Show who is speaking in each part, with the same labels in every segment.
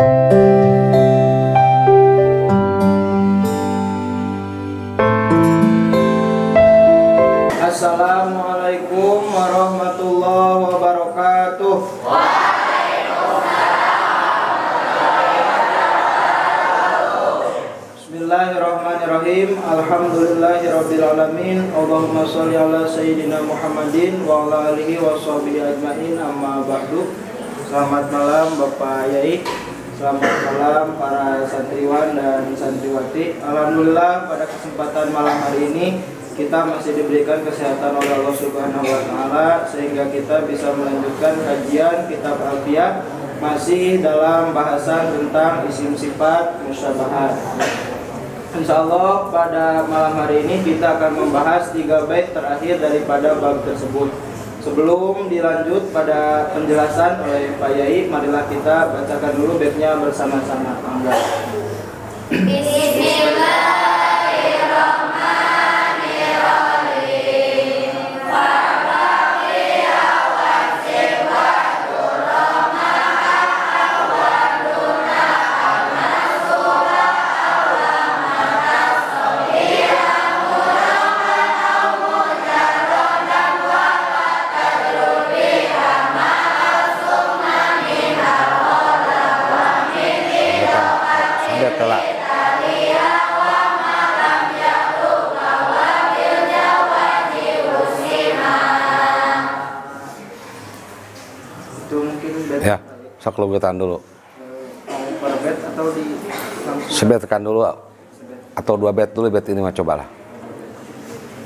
Speaker 1: Assalamualaikum warahmatullahi wabarakatuh. Bismillahirrahmanirrahim. Alhamdulillahirabbil alamin. Allahumma sholli ala sayyidina Muhammadin wa ala alihi washabihi ajmain. Amma ba'du. Selamat malam Bapak Yai. Selamat malam para santriwan dan santriwati. Alhamdulillah pada kesempatan malam hari ini kita masih diberikan kesehatan oleh Allah Subhanahu wa taala sehingga kita bisa melanjutkan kajian kitab Alfiyah masih dalam bahasan tentang isim sifat musyabahat. Insyaallah pada malam hari ini kita akan membahas 3 bait terakhir daripada bab tersebut. Sebelum dilanjut pada penjelasan oleh Pak Yai, marilah kita bacakan dulu baitnya bersama-sama.
Speaker 2: Ya, sok logetan dulu.
Speaker 1: Per bet atau di
Speaker 2: Sebetkan dulu atau 2 bet dulu, bet ini mah cobalah.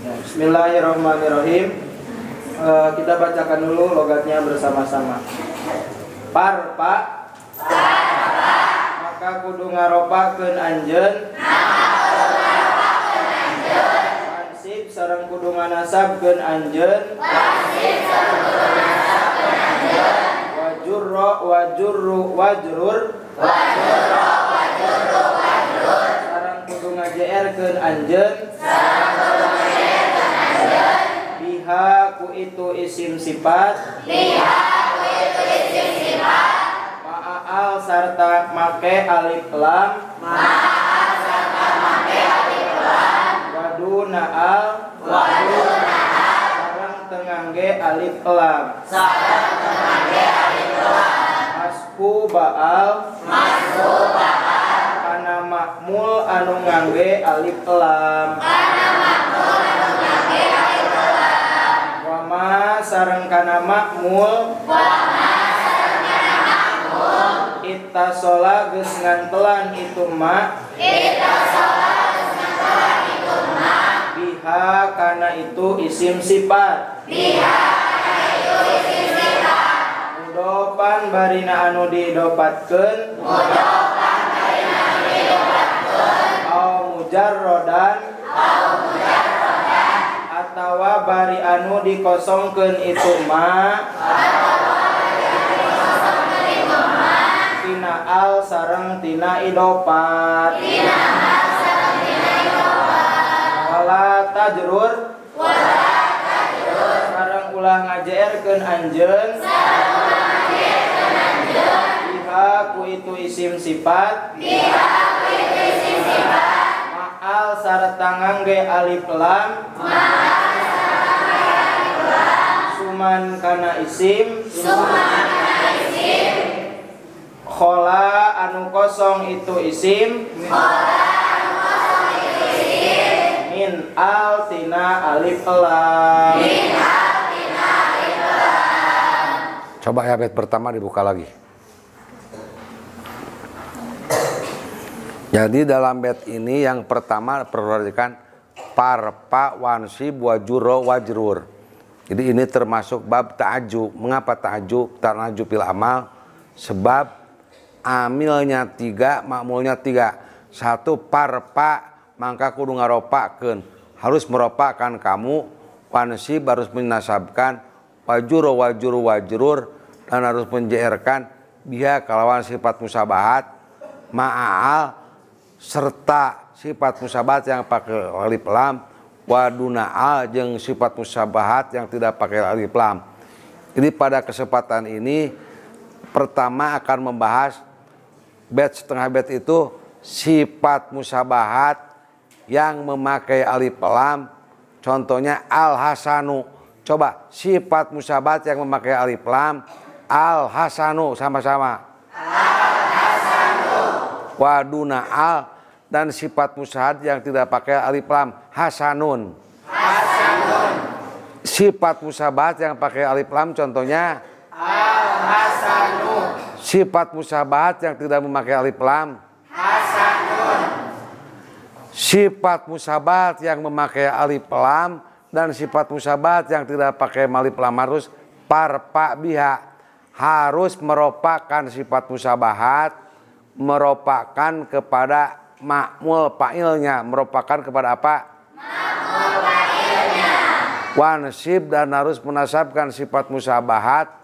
Speaker 1: Ya, Bismillahirrahmanirrahim. Kita bacakan dulu logatnya bersama-sama. Parpa, maka kudu ngaropakeun anjeun. Wansib sareng kudu nganasabkeun anjeun. Wajrur sareng kudu ngajeerkeun anjeun. Biha ku itu isim sifat. Ma'al sarta make alif lam. Waduna al sareng tengangge alif lam. Masku ba'al kana makmul anu ngangge alif lam. Wama sareng kana makmul ittasola geus ngantelan itu ma biha kana itu isim sifat. Mudopan barina anu didopatkeun au mujarrodan atawa bari anu dikosongkeun itu ma tina al sareng tina idopat. Wala tajrur sareng ulah ngajeerkeun anjeun. Biha ku itu isim sifat. Ma'al sarta ngangge alif lam. Suman kana isim. Khola anu kosong itu isim. Min al tina alif lam.
Speaker 2: Coba ya bet pertama dibuka lagi. Jadi dalam bait ini yang pertama perhatikan parpa wansib wajuro wajrur. Jadi ini termasuk bab ta'ajub. Mengapa ta'ajub? Ta'ajub fil amal sebab amilnya 3, makmulnya 3. 1 parpa maka kudu ngaropakeun. Harus meropakan kamu. Wansib harus menasabkan, wajuro wajuru wajrur dan harus menjairkan biha kalawan sifat musabahat ma'al serta sifat musabahat yang pakai alif lam, waduna al jeung sifat musabahat yang tidak pakai alif lam. Jadi pada kesempatan ini pertama akan membahas Bet setengah bet itu sifat musabahat yang memakai alif lam. Contohnya al-hasanu. Coba sifat musabahat yang memakai alif lam. Al-hasanu, sama-sama. Al-hasanu. Waduna al. Dan sifat musabahat yang tidak pakai alif lam. Hasanun. Hasanun. Sifat musabahat yang pakai alif lam contohnya al-hasanu. Sifat musabahat yang tidak memakai alif lam. Hasanun. Sifat musabahat yang memakai alif lam dan sifat musabahat yang tidak pakai alif lam harus parpa biha. Harus meropakan sifat musabahat, meropakan kepada ma'mul fa'ilnya. Meropakan kepada apa? Ma'mul fa'ilnya. Wansib dan harus menasabkan sifat musabahat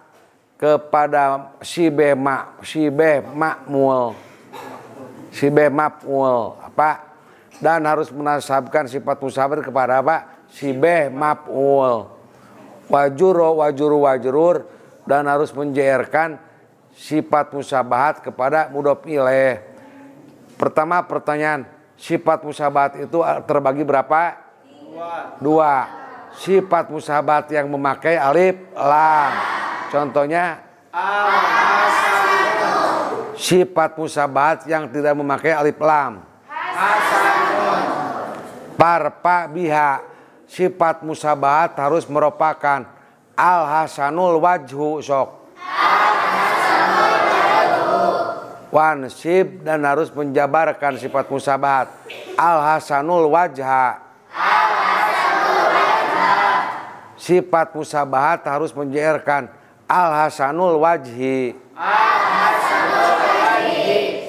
Speaker 2: kepada sibeh ma'mul. Sibeh ma'mul apa? Dan harus menasabkan sifat musabahat kepada apa? Sibeh ma'mul. Wajurur dan harus menjairkan sifat musabahat kepada mudhof ilaih. Pertama pertanyaan, sifat musabahat itu terbagi berapa? Dua. Sifat musabahat yang memakai alif lam. Contohnya al-hasanun. Sifat musabahat yang tidak memakai alif lam. Hasanun. Parpa biha. Sifat musabahat harus merupakan al-hasanul wajhu sok. Al-hasanul wajhu. Wansib dan harus menjabarkan sifat musabahat al-hasanul wajha. Al-hasanul wajha. Sifat musabahat harus menjairkan al-hasanul wajhi. Al-hasanul wajhi.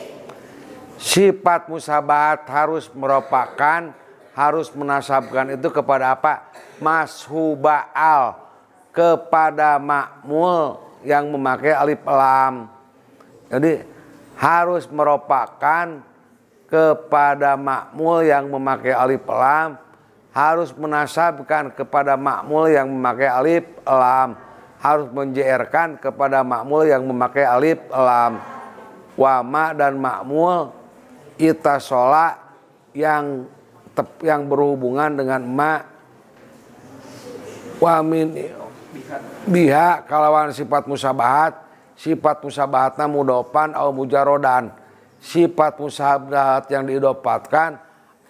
Speaker 2: Sifat musabahat harus merupakan, harus menasabkan itu kepada apa? Mashuba'al, kepada ma'mul yang memakai alif lam. Jadi harus meropakan kepada ma'mul yang memakai alif lam, harus menasabkan kepada ma'mul yang memakai alif lam, harus menjairkan kepada ma'mul yang memakai alif lam. Wama dan ma'mul itasola yang berhubungan dengan ma. Wamin biha kalawan sifat musabahat, sifat musabahatna mudofan au mujarodan. Sifat musabahat yang diidopatkan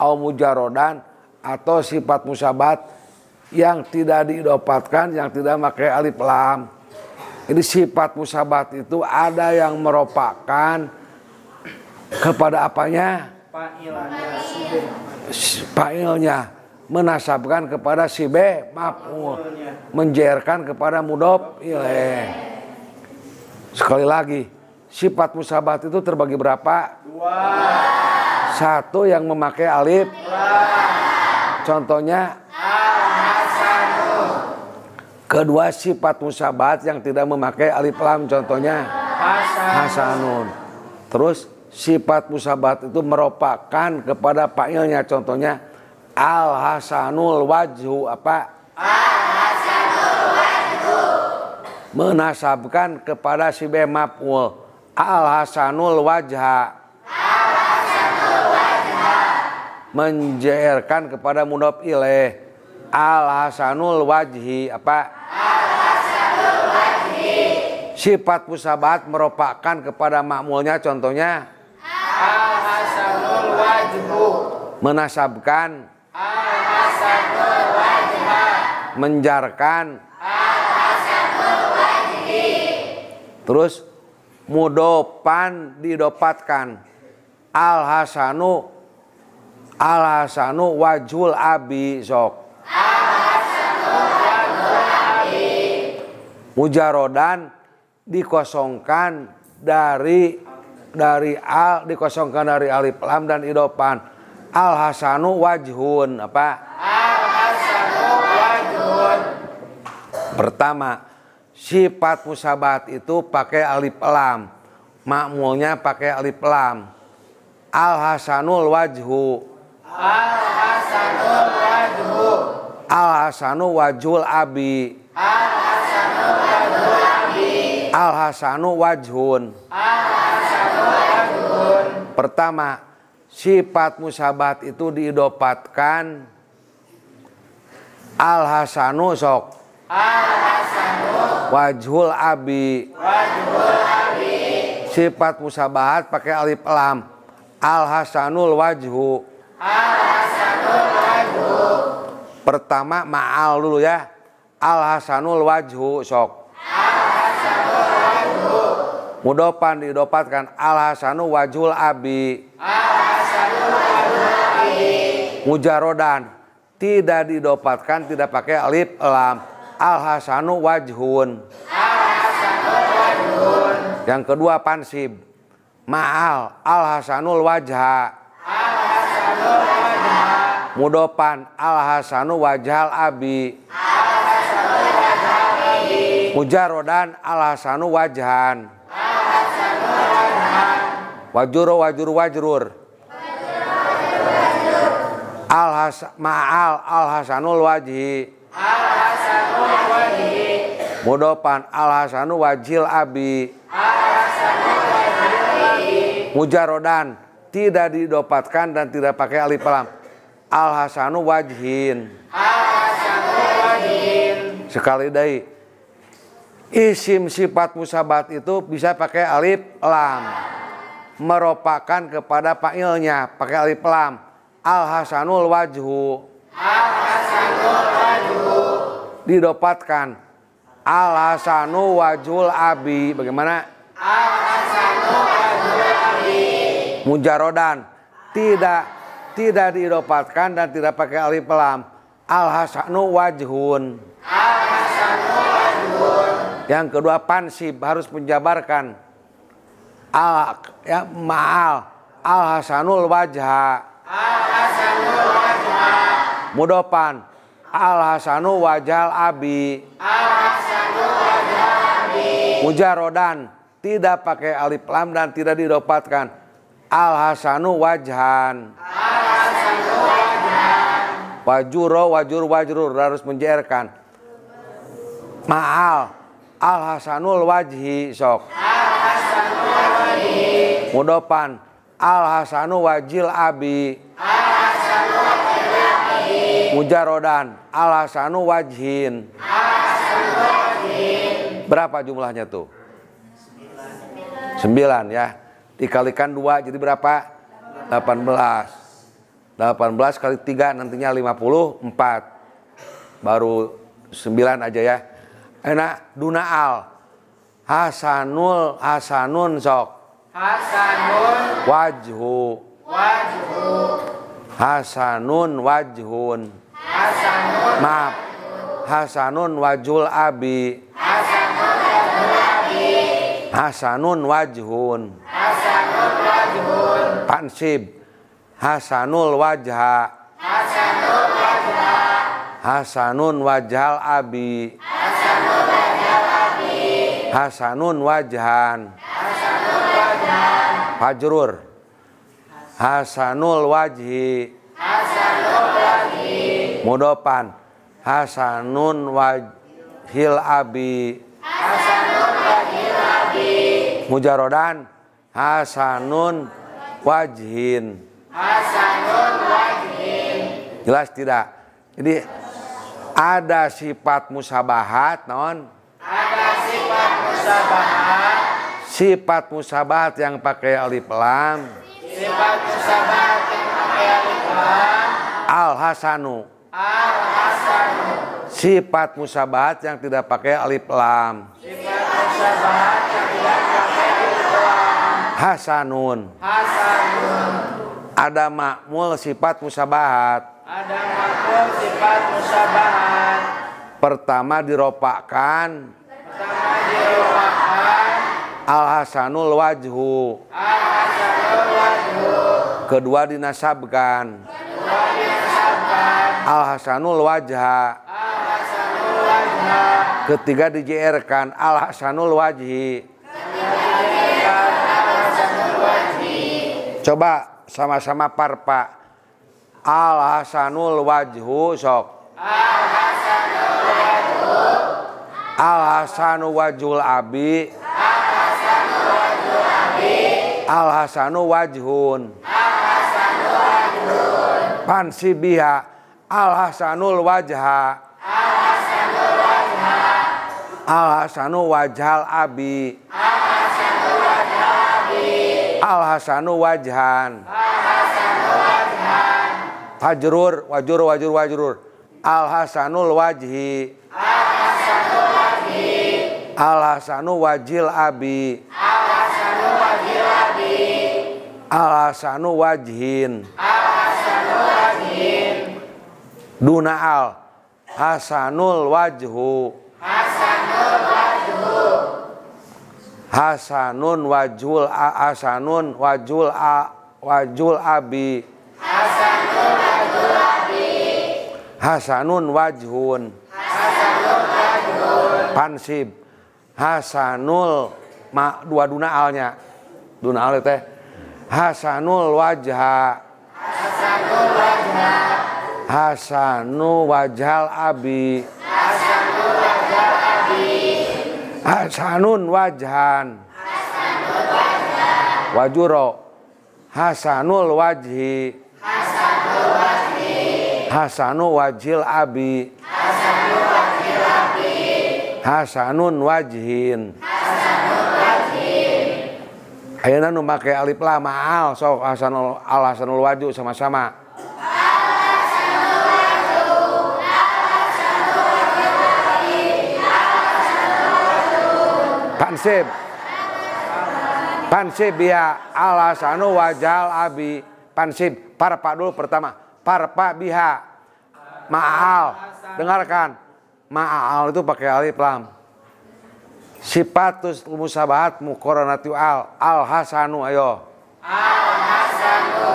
Speaker 2: au mujarodan, atau sifat musabahat yang tidak diidopatkan, yang tidak pakai alif lam. Jadi sifat musabahat itu ada yang merupakan kepada apanya? Fa'ilnya. Menasabkan kepada sibeh maf'ul, menjairkan kepada mudhof ilaih. Sekali lagi, sifat musabahat itu terbagi berapa? Dua. Satu yang memakai alif. Contohnya al-hasanun. Kedua sifat musabahat yang tidak memakai alif lam, contohnya hasanun. Terus sifat musabahat itu merupakan kepada fa'ilnya, contohnya al-hasanul wajhu apa? Al-hasanul wajhu. Menasabkan kepada sibeh maf'ul al-hasanul wajha. Al-hasanul wajha. Menjairkan kepada mudhof ilaih al-hasanul wajhi apa? Al-hasanul wajhi. Sifat musabahat merupakan kepada ma'mulnya, contohnya al-hasanul wajhu. Menasabkan al-hasanul wajha. Menjarkan al-hasanul wajhi. Terus mudofan didopatkan al-hasanu wajhul abi sok. Al-hasanu wajhul abi. Mujarodan dikosongkan dari al, dikosongkan dari alif lam dan idofan. Al-hasanu wajhun apa? Al-hasanu wajhun. Pertama, sifat musabahat itu pakai alif lam, ma'mulnya pakai alif lam. Al-hasanul wajhu. Al-hasanul wajhu. Al-hasanu wajhul abi. Al-hasanu wajhul abi. Al-hasanu wajhun. Al-hasanu wajhun. Pertama, sifat musyabahat itu diidopatkan al-hasanu sok. Wajhul abi. Sifat musyabahat pakai alif lam. Al-hasanul wajhu. Pertama ma'al dulu ya. Al-hasanul wajhu sok. Mudofan diidopatkan al-hasanu wajhul abi. Mujarodan tidak didopatkan, tidak pakai alif lam. Al-hasanu wajhun. Yang kedua pansib. Ma'al al-hasanul wajha. Mudofan al-hasanu wajhal abi. Mujarodan al-hasanu wajhan. Wajuro wajur wajrur. Ma'al al-hasanul wajhi. Mudofan al-hasanu wajhil abi. Mujarodan tidak didopatkan dan tidak pakai alif lam. Al-hasanu wajhin. Sekali deui. Isim sifat musyabahat itu bisa pakai alif lam. Merupakan kepada fa'ilnya pakai alif lam. Al-hasanul wajhu. Didopatkan al-hasanu wajhul abi. Bagaimana? Mujarodan tidak didopatkan dan tidak pakai alif lam. Al-hasanu wajhun. Yang kedua pansib harus menjabarkan ma'al al-hasanul wajha. Mudofan al-hasanu wajhal abi. Mujarodan tidak pakai alif lam dan tidak didopatkan al-hasanu wajhan. Wajuro wajur wajrur harus menjairkan ma'al al-hasanul wajhi sok. Mudofan al-hasanu wajil abi. Mujarodan al-hasanu wajhin. Berapa jumlahnya tuh? 9 ya. Dikalikan 2 jadi berapa? 18. 18 kali 3 nantinya 54. Baru 9 aja ya. Enak duna al. Hasanun sok. Wajhu. Hasanun wajhun. Maaf. Hasanun wajhul abi. Hasanun wajhun. Pansib. Hasanul wajha. Hasanun wajhal abi. Hasanun wajhan. Fajrur. Hasanul wajhi. Mudofan. Hasanun wajhil abi. Mujarodan. Hasanun wajhin. Jelas tidak? Jadi ada sifat musyabahat, non? Ada sifat musyabahat. Sifat musyabahat yang pakai alif lam. Sifat musyabahat yang pakai alif lam. Al-hasanu. Al-hasanu. Sifat musyabahat yang tidak pakai alif lam. Sifat musyabahat yang tidak pakai alif lam. Hasanun. Hasanun. Ada makmul sifat musyabahat. Ada makmul sifat musyabahat. Pertama diropakkan. Al-hasanul wajhu. Al-hasanul wajhu. Kedua dinasabkan. Al-hasanul wajha. Al-hasanul wajha. Ketiga dijerkan al-hasanul wajhi. Coba sama-sama parpa. Al-hasanul wajhu sok. Al-hasanul wajhu. Al-hasanu wajhul abi. Al-hasanu wajhul abi. Al hasanu wajhun. Pansib biha al hasanul wajha. Al hasanu wajhal abi. Al hasanu wajhan. Fajrur wajur. Al hasanul wajhi. Al hasanu wajil abi. Al hasanu wajhin. Duna al hasanul wajhu. Hasanun wajhul wajul abi. Hasanun wajhun. Pansib hasanul dua duna alnya. Duna al teh hasanul wajha. Hasanu wajhal abi. Hasanun wajhan. Wajuro hasanul wajhi. Hasanu wajhil abi. Hasanun wajhin. Ayeuna nu make alif lam al sok hasanul al hasanul wajhu sama-sama. Pansib biha al hasanu wajal abi. Pansib parpa dulu pertama. Parpa biha ma'al. Dengarkan. Ma'al itu pakai alif lam. Sifatus musabahat muqaranatu al hasanu ayo. Al hasanu.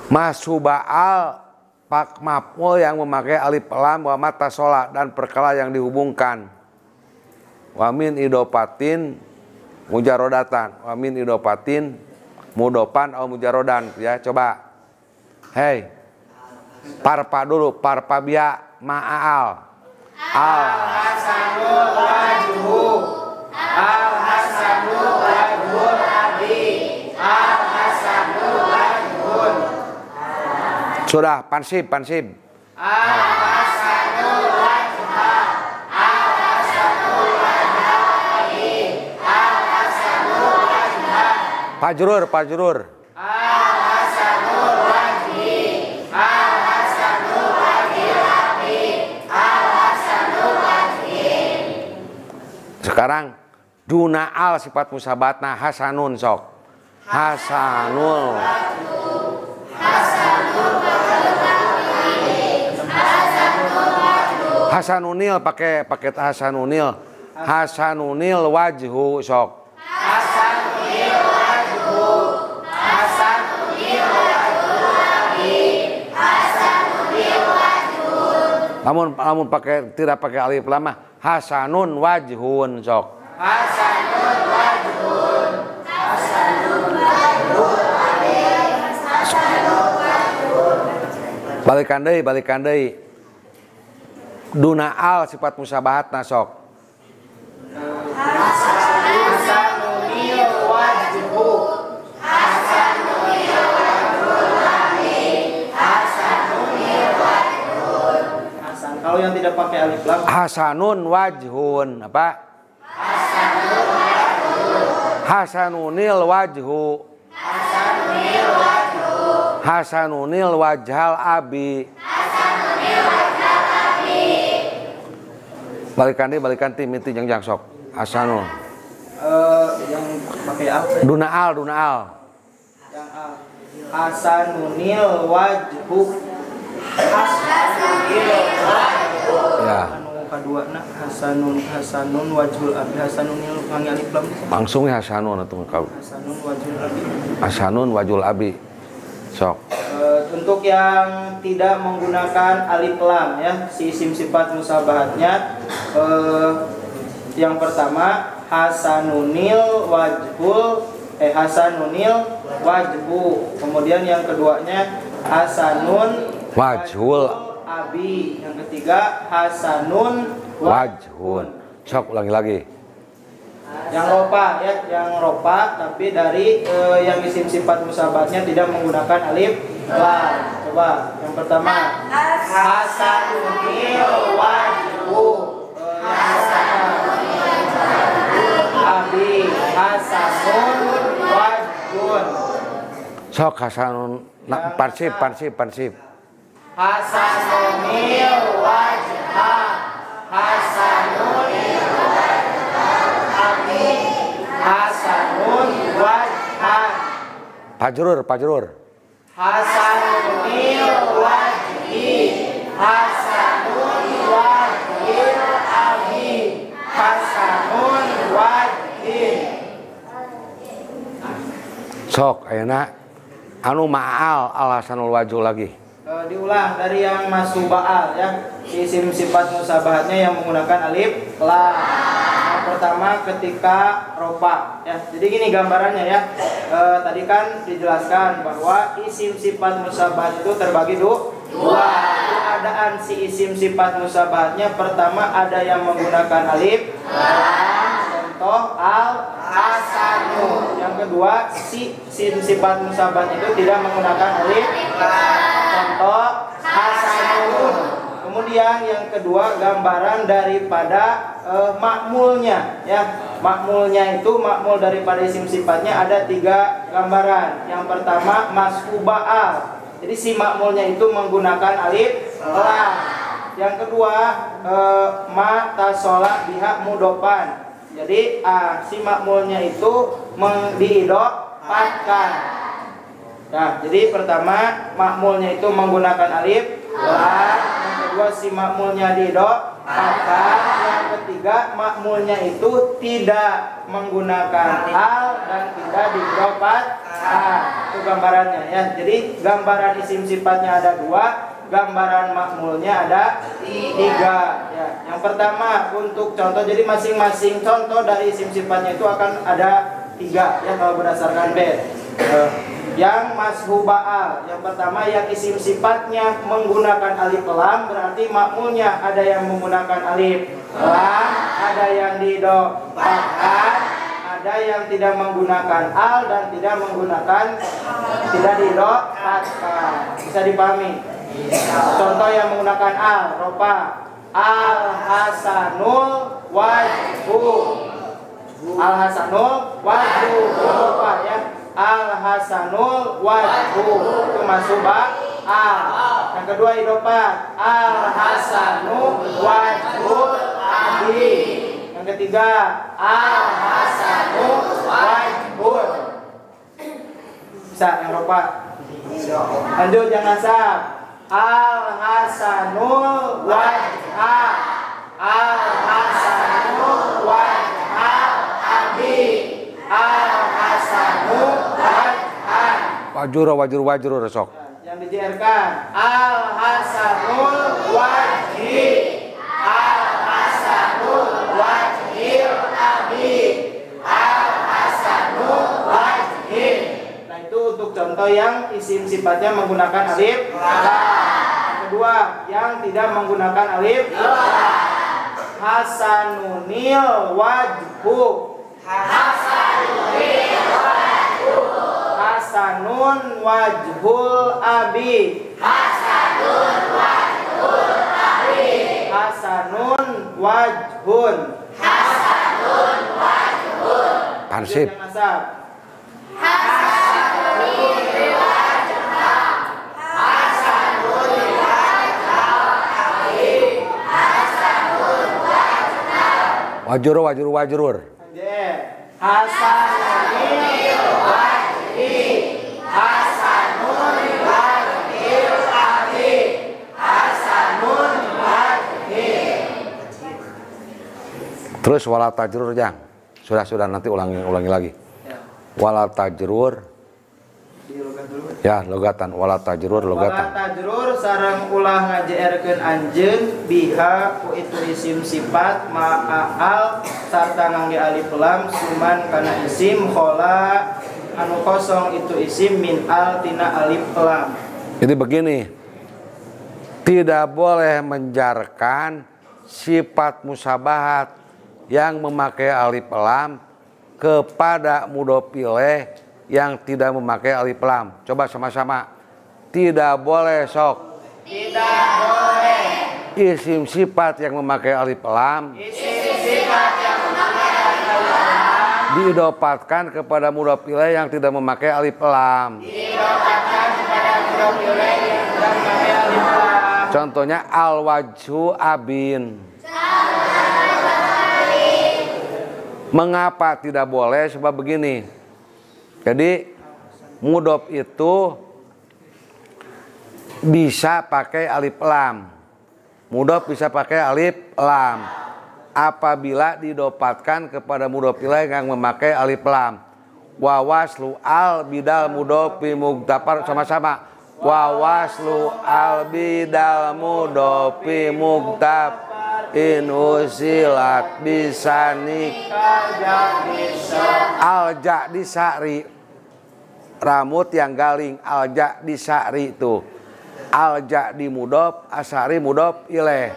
Speaker 2: Masuba al pak maf'ul yang memakai alif lam wa mata sola dan perkala yang dihubungkan. Wa min idopatin mujarodatan. Wa min idopatin mudopan atau mujarodan ya, coba. Hei. Parpa dulu, parpa biha ma'al. Al hasanul wajhu. Al hasanul wajhul abi. Al hasanul wajhun. Sudah, pansib. Al hasanul wajha. Al hasanul wajha abi. Al hasanul wajha. Fajrur. Al hasanul wajhi. Al hasanul wajhil abi. Al hasanul wajhin. Sekarang duna al sifat musabatna hasanun sok. Hasanul. Hasanunil pakai hasanunil. Hasanunil wajhu sok. Hasanunil wajhu. Hasanunil wajhu. Hasanunil wajhu. Lamun pakai tidak pakai alif lam hasanun wajhun sok. Hasanun wajhun. Hasanun wajhun. Hasanun wajhun. Balikan deui. Duna al sifat musabahat nasok. Hasanunil wajhu. Hasanunil wajhu. Hasanunil wajhun. Hasan. Kalau yang tidak pakai alif lam. Hasanun wajhun apa? Hasanun wajhun. Hasanunil wajhu. Hasanunil wajhu. Hasanunil wajhal abi. Balikan tim itu yang sok. Hasanul.
Speaker 1: Yang pakai apa?
Speaker 2: Duna al.
Speaker 1: Yang al. Hasanunil wajhu. Hasanunil wajhu.
Speaker 2: Ya.
Speaker 1: Anu kaduana hasanun wajhul abi. Hasanunil pangi alif lam.
Speaker 2: Langsung hasanun atuh kau.
Speaker 1: Hasanun wajhul abi.
Speaker 2: Hasanun wajhul abi. Sok.
Speaker 1: Untuk yang tidak menggunakan alif lam ya, si isim sifat musabahatnya yang pertama hasanunil wajhu. Kemudian yang keduanya hasanun
Speaker 2: wajhul
Speaker 1: abi. Yang ketiga hasanun
Speaker 2: wajhun. Sok ulangi lagi.
Speaker 1: Yang ropa ya, yang ropa tapi dari yang isim sifat musabahatnya tidak menggunakan alif lam. Coba yang pertama hasanul wajhu, abi hasanun wajhun.
Speaker 2: Sok hasanun parsip.
Speaker 1: Hasanunil wajha, hasanun abi hasanun wajha.
Speaker 2: Pajrur.
Speaker 1: Hasanunil wajhi, hasanun wajhil abi, hasanun wajhin.
Speaker 2: Sok ayeuna anu ma'al al hasanul wajhu lagi.
Speaker 1: Diulang dari yang masuba'al ya, isim sifat musabahatnya yang menggunakan alif lam. Yang pertama ketika ropa ya. Jadi gini gambarannya ya. Tadi kan dijelaskan bahwa isim sifat musabahat itu terbagi dua. Keadaan si isim sifat musabahatnya pertama ada yang menggunakan alif lam, contoh al hasanu. Yang kedua si isim sifat musabahat itu tidak menggunakan alif lam, contoh hasanun. Kemudian yang kedua gambaran daripada makmulnya ya. Makmulnya itu makmul daripada isim sifatnya ada 3 gambaran. Yang pertama mas'uba'al. Jadi si makmulnya itu menggunakan alif lam. Yang kedua ma tasola biha mudopan. Jadi si makmulnya itu diidopatkan. Nah, jadi pertama makmulnya itu menggunakan alif lam, yang kedua si makmulnya diidopatkan, yang ketiga makmulnya itu tidak menggunakan al dan tidak diidopatkan. Itu gambarannya ya. Jadi gambaran isim sifatnya ada 2, gambaran makmulnya ada 3 ya. Yang pertama untuk contoh, jadi masing-masing contoh dari isim sifatnya itu akan ada 3 ya kalau berdasarkan bait. Yang mashuba'al, yang pertama yang isim sifatnya menggunakan alif lam, berarti makmulnya ada yang menggunakan alif lam, ada yang didopatkan, ada yang tidak menggunakan al dan tidak didopatkan. Bisa dipahami? Contoh yang menggunakan al, ropa al hasanul wajhu, al hasanul wajhu, ropa ya. Al hasanul wajhu itu masubah al. Yang kedua idopat al hasanu wajhul abi. Yang ketiga al hasanu wajhul. Bisa yang ropa. Lanjut yang nasab al hasanul wajha, al hasanul wajha abi, al hasanu wajhan.
Speaker 2: Wajur sok.
Speaker 1: Yang dijerkan al hasanul wajhi, al hasanul wajhil abi, al hasanul wajhin. Nah itu untuk contoh yang isim sifatnya menggunakan alif lam. Yang kedua yang tidak menggunakan alif lam, hasanunil wajhu, hasanun wajhul abi, hasanun wajhul abi, hasanun wajhun, hasanun wajhun.
Speaker 2: Pansip. Wajur.
Speaker 1: Hasanunil wajhi, hasanun wajhil abi, hasanun wajhi.
Speaker 2: Terus wala tajrur jang. Sudah nanti ulangi lagi. Wala tajrur. Ya, logatan wala tajrur logatan.
Speaker 1: Wala tajrur sareng ulah ngajeerkeun anjeun biha ku itu isim sifat ma'al sarta ngangge alif lam suman kana isim khola anu kosong itu isim min al tina alif lam.
Speaker 2: Jadi begini, tidak boleh menjarkan sifat musabahat yang memakai alif lam kepada mudhof ilaih yang tidak memakai alif lam. Coba sama-sama. Tidak boleh sok.
Speaker 1: Tidak boleh.
Speaker 2: Isim sifat yang memakai alif lam.
Speaker 1: Isim sifat yang memakai alif lam.
Speaker 2: Diidopatkan kepada mudhof ilaih yang tidak memakai alif lam.
Speaker 1: Diidopatkan kepada mudhof ilaih yang tidak memakai alif lam.
Speaker 2: Contohnya al-wajhu abin. Mengapa tidak boleh? Sebab begini. Jadi mudhof itu bisa pakai alif lam. Mudhof bisa pakai alif lam apabila didopatkan kepada mudhof ilaih yang memakai alif lam. Wa waslu al bidal mudhof fi mugtafar, sama-sama. Wa waslu al bidal mudhof fi mugtafar in usilat bisanik alja disari, rambut yang galing, alja disari itu. Alja di mudhof, asari mudhof ilaih.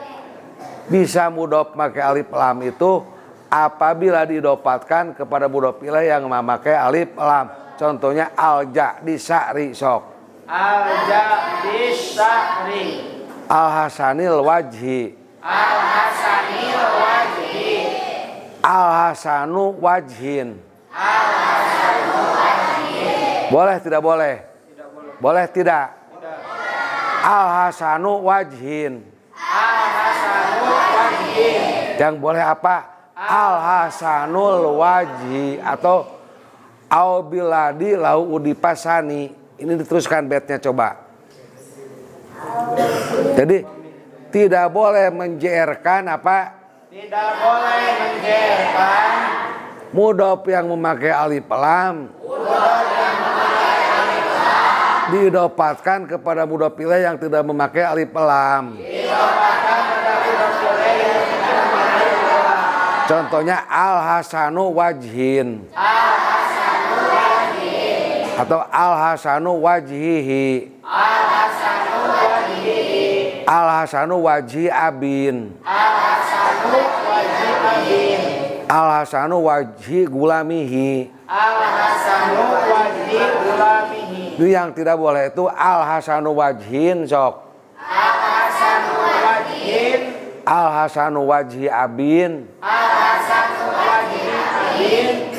Speaker 2: Bisa mudhof pakai alif lam itu apabila didopatkan kepada mudhof ilaih yang memakai alif lam. Contohnya alja disari sok.
Speaker 1: Alja disari.
Speaker 2: Al-hasanil wajhi.
Speaker 1: Al-hasanil wajhi.
Speaker 2: Al-hasanu wajhin.
Speaker 1: Al-hasanu wajhin.
Speaker 2: Boleh tidak boleh?
Speaker 1: Tidak boleh.
Speaker 2: Boleh tidak?
Speaker 1: Tidak.
Speaker 2: Al-hasanu wajhin.
Speaker 1: Al-hasanu wajhin.
Speaker 2: Yang boleh apa? Al-hasanul wajhi atau au biladi lau udipasani. Ini diteruskan baitnya coba. Jadi tidak boleh menjerkan apa?
Speaker 1: Tidak boleh menjerkan
Speaker 2: mudhof yang memakai alif lam.
Speaker 1: mudhof yang memakai alif lam.
Speaker 2: Didopatkan kepada mudhof ilaih yang tidak memakai alif lam.
Speaker 1: Didopatkan kepada mudhof ilaih yang tidak memakai alif lam.
Speaker 2: Contohnya al-hasanu wajhin.
Speaker 1: Al-hasanu wajhin.
Speaker 2: Atau al-hasanu wajhihi.
Speaker 1: Al-hasanu wajhihi.
Speaker 2: Al-hasanu wajhi abin.
Speaker 1: Al-hasanu wajhi abin.
Speaker 2: Al-hasanu wajhi gulamihi.
Speaker 1: Al-hasanu wajhi gulamihi.
Speaker 2: Itu yang tidak boleh itu al-hasanu wajhin sok.
Speaker 1: Al-hasanu wajhin.
Speaker 2: Al-hasanu wajhi abin.
Speaker 1: Al-hasanu wajhi abin.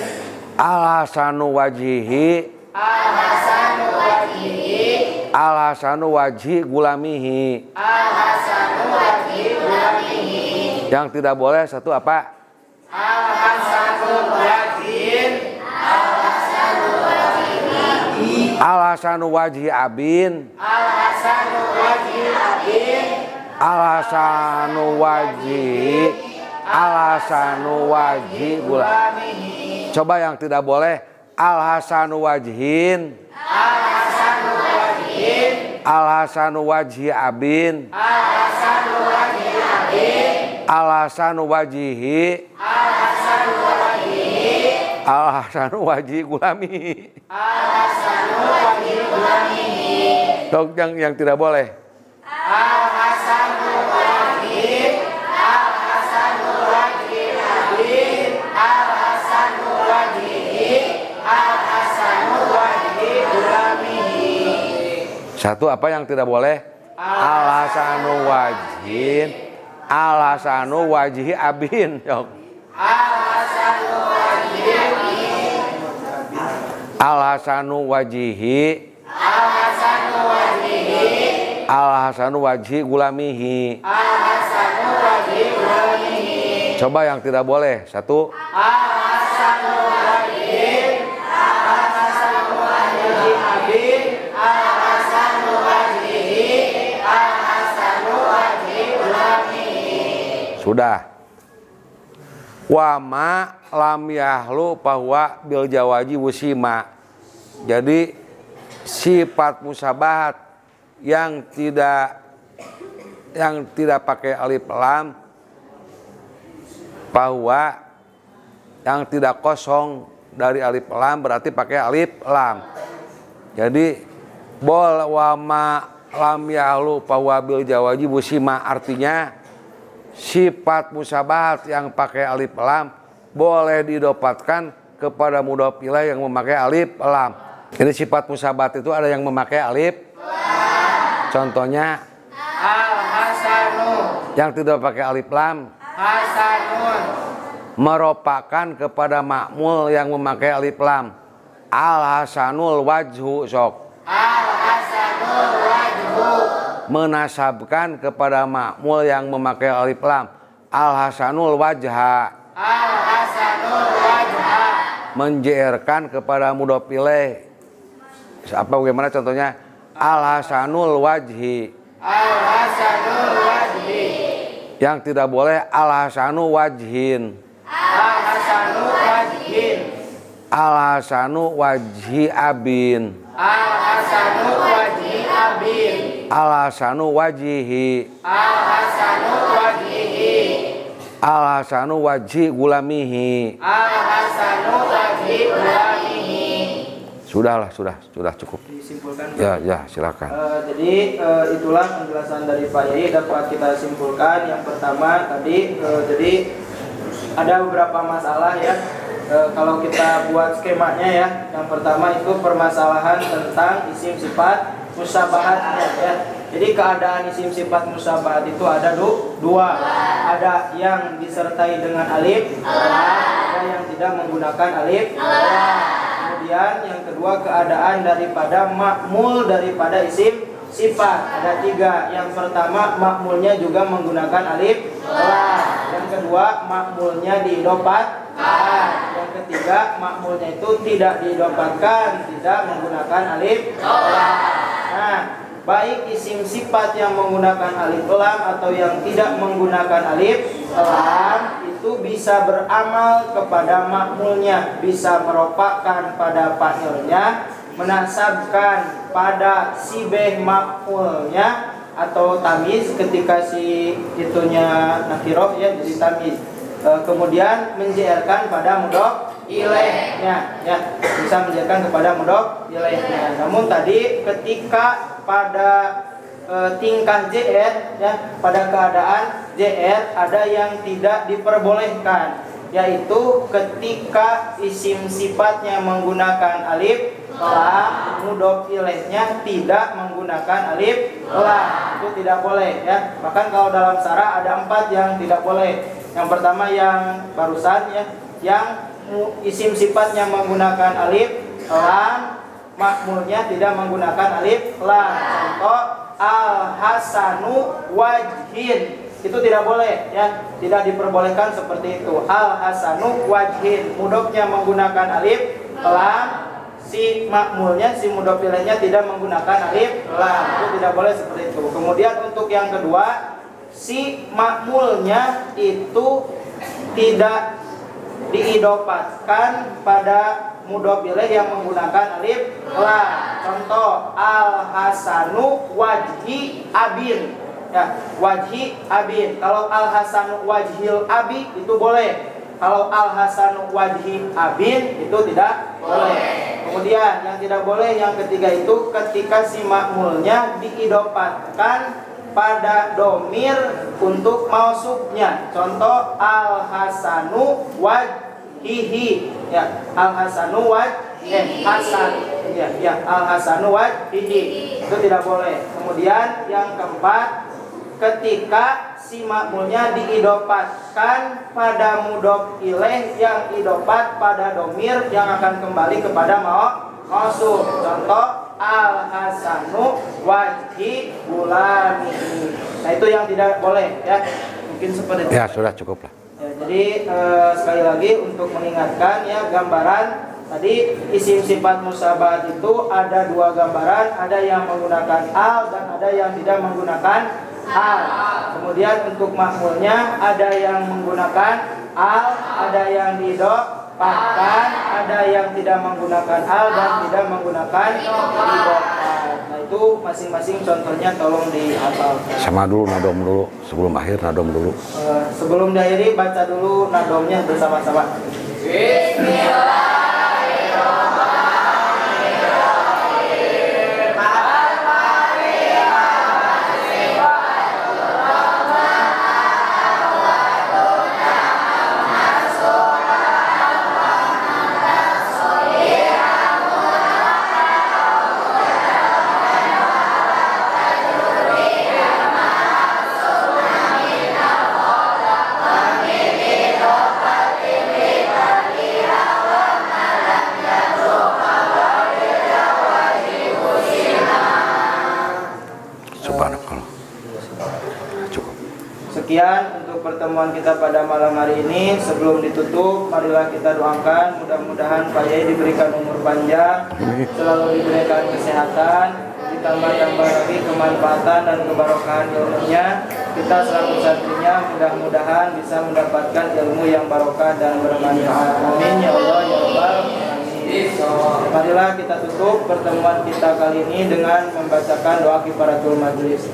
Speaker 2: Al-hasanu wajhihi.
Speaker 1: Al-hasanu wajhihi.
Speaker 2: Al-hasanu wajhi gulamihi.
Speaker 1: Al-hasanu wajhi gulamihi.
Speaker 2: Yang tidak boleh satu apa?
Speaker 1: Al-hasanu wajhin. Al-hasanu wajhihi.
Speaker 2: Al-hasanu wajhi abin.
Speaker 1: Al-hasanu wajhi abin.
Speaker 2: Al-hasanu wajhi. Al-hasanu wajhi gulamihi. Coba yang tidak boleh. Al-hasanu wajhin.
Speaker 1: Al-hasanu wajhin.
Speaker 2: Al-hasanu wajhi abin.
Speaker 1: Al-hasanu wajhi abin.
Speaker 2: Al-hasanu wajhihi.
Speaker 1: Al-hasanu wajhihi.
Speaker 2: Al-hasanu wajhi gulamihi.
Speaker 1: Al-hasanu wajhi gulamihi.
Speaker 2: Dok yang tidak boleh.
Speaker 1: Al-hasanu wajhin. Al-hasanu wajhi abin. Al-hasanu wajhihi. Al-hasanu wajhi gulamihi.
Speaker 2: Satu apa yang tidak boleh? Al-hasanu wajhin. Al-hasanu wajhi abin.
Speaker 1: Al-hasanu wajhihi.
Speaker 2: Al-hasanu wajhihi.
Speaker 1: Al-hasanu wajhihi.
Speaker 2: Al-hasanu wajhi gulamihi.
Speaker 1: Al-hasanu wajhi gulamihi.
Speaker 2: Coba yang tidak boleh. Satu.
Speaker 1: Al-hasanu wajhin. Al-hasanu wajhi abin. Al-hasanu wajhihi. Al-hasanu wajhi gulamihi.
Speaker 2: Sudah. Wa ma lam yahlu bahwa bil jawaji wusima. Jadi sifat musabahat yang tidak pakai alif lam, bahwa yang tidak kosong dari alif lam berarti pakai alif lam. Jadi bol wa ma lam yahlu bahwa bil jawaji wusima artinya sifat musyabahat yang pakai alif lam boleh didapatkan kepada mudhof ilaih yang memakai alif lam. Ini sifat musyabahat itu ada yang memakai alif lam. Contohnya
Speaker 1: al-hasanu,
Speaker 2: yang tidak pakai alif lam
Speaker 1: hasanun,
Speaker 2: merupakan kepada makmul yang memakai alif lam. Al-hasanul wajhu sok.
Speaker 1: al-hasanul wajhu,
Speaker 2: Menasabkan kepada makmul yang memakai alif lam. Al-hasanul wajha.
Speaker 1: al-hasanul wajha,
Speaker 2: Menjerkan kepada mudhof ilaih. Apa bagaimana contohnya? Al-hasanul wajhi.
Speaker 1: al-hasanul wajhi,
Speaker 2: Yang tidak boleh al-hasanu wajhin.
Speaker 1: al-hasanu wajhin,
Speaker 2: Al-hasanu wajhi abin.
Speaker 1: al-hasanu wajhi abin,
Speaker 2: Al-hasanu wajihi.
Speaker 1: al-hasanu wajhihi,
Speaker 2: Al-hasanu wajhi gulamihi.
Speaker 1: al-hasanu wajhi ulamihi.
Speaker 2: Sudahlah, sudah cukup.
Speaker 1: Disimpulkan.
Speaker 2: Ya, silakan.
Speaker 1: Jadi itulah penjelasan dari Pak Yai dapat kita simpulkan. Yang pertama tadi jadi ada beberapa masalah ya. Kalau kita buat skemanya ya, yang pertama itu permasalahan tentang isim sifat musyabahatnya ya. Jadi keadaan isim sifat musyabahat itu ada dua. Ada yang disertai dengan alif, ada yang tidak menggunakan alif. Kemudian yang kedua keadaan daripada makmul daripada isim sifat ada tiga. Yang pertama makmulnya juga menggunakan alif lam. Yang kedua makmulnya diidopatkan. Yang ketiga makmulnya itu tidak diidopatkan, tidak menggunakan alif lam. Nah, baik isim sifat yang menggunakan alif lam atau yang tidak menggunakan alif lam itu bisa beramal kepada makmulnya, bisa meropakkan pada fa'ilnya, menasabkan pada sibeh makmulnya atau tamiz ketika si itunya nakirah ya jadi tamiz. Kemudian menjairkan pada mudhof ilaihnya ya, bisa menjairkan kepada mudhof ilaihnya. Namun tadi ketika pada tingkah JR ya, pada keadaan JR ada yang tidak diperbolehkan, yaitu ketika isim sifatnya menggunakan alif lam, mudhof ilaihnya tidak menggunakan alif lam, itu tidak boleh ya. Bahkan kalau dalam syara ada 4 yang tidak boleh. Yang pertama yang barusan ya, yang isim sifatnya menggunakan alif lam, makmulnya tidak menggunakan alif lam. Contoh al-hasanu wajhin, itu tidak boleh ya, tidak diperbolehkan seperti itu. Al-hasanu wajhin, mudhofnya menggunakan alif lam, si makmulnya, si mudhof ilaihnya tidak menggunakan alif lam, itu tidak boleh seperti itu. Kemudian untuk yang kedua, si makmulnya itu tidak diidopatkan pada mudhof ilaih yang menggunakan alif lam. Contoh al-hasanu wajhi abin ya, wajhi abin. Kalau al-hasanu wajhil abi itu boleh. Kalau al-hasanu wajhi abin itu tidak boleh. Kemudian yang tidak boleh yang ketiga itu ketika si makmulnya diidopatkan pada domir untuk mausufnya. Contoh al-hasanu wajhihi ya, al-hasanu hasan ya, al-hasanu wajhihi itu tidak boleh. Kemudian yang keempat, ketika si makmulnya diidopatkan pada mudhof ilaih yang idopat pada domir yang akan kembali kepada mausuf. Contoh al-hasanu wajhi gulamihi. Nah itu yang tidak boleh ya. Mungkin seperti itu.
Speaker 2: Ya sudah cukup lah.
Speaker 1: Ya, jadi sekali lagi untuk mengingatkan ya, gambaran tadi isim sifat musyabahat itu ada 2 gambaran, ada yang menggunakan al dan ada yang tidak menggunakan al. Kemudian untuk makmulnya ada yang menggunakan al, ada yang didopatkan, ada yang tidak menggunakan al dan tidak menggunakan didopatkan. Nah itu masing-masing contohnya tolong dihafal.
Speaker 2: Sama dulu nadom dulu, sebelum akhir nadom dulu.
Speaker 1: Sebelum diakhiri baca dulu nadomnya bersama-sama. Bismillah. Sekian untuk pertemuan kita pada malam hari ini. Sebelum ditutup, marilah kita doakan mudah-mudahan Pak Yai diberikan umur panjang, selalu diberikan kesehatan, ditambah-tambah lagi kemanfaatan dan kebarokahan ilmunya. Kita selaku santrinya mudah-mudahan bisa mendapatkan ilmu yang barokah dan bermanfaat. Amin ya Allah ya Rabbal alamin. Marilah kita tutup pertemuan kita kali ini dengan membacakan doa kifaratul majlis.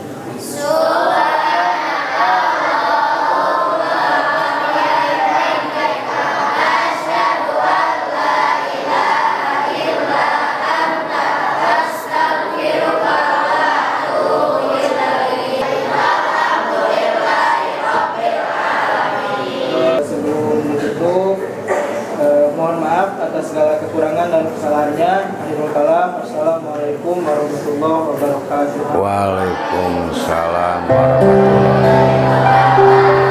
Speaker 1: Mohon maaf atas segala kekurangan dan kesalahannya. Akhirul kalam. Assalamualaikum warahmatullahi wabarakatuh.
Speaker 2: Waalaikumsalam warahmatullahi wabarakatuh.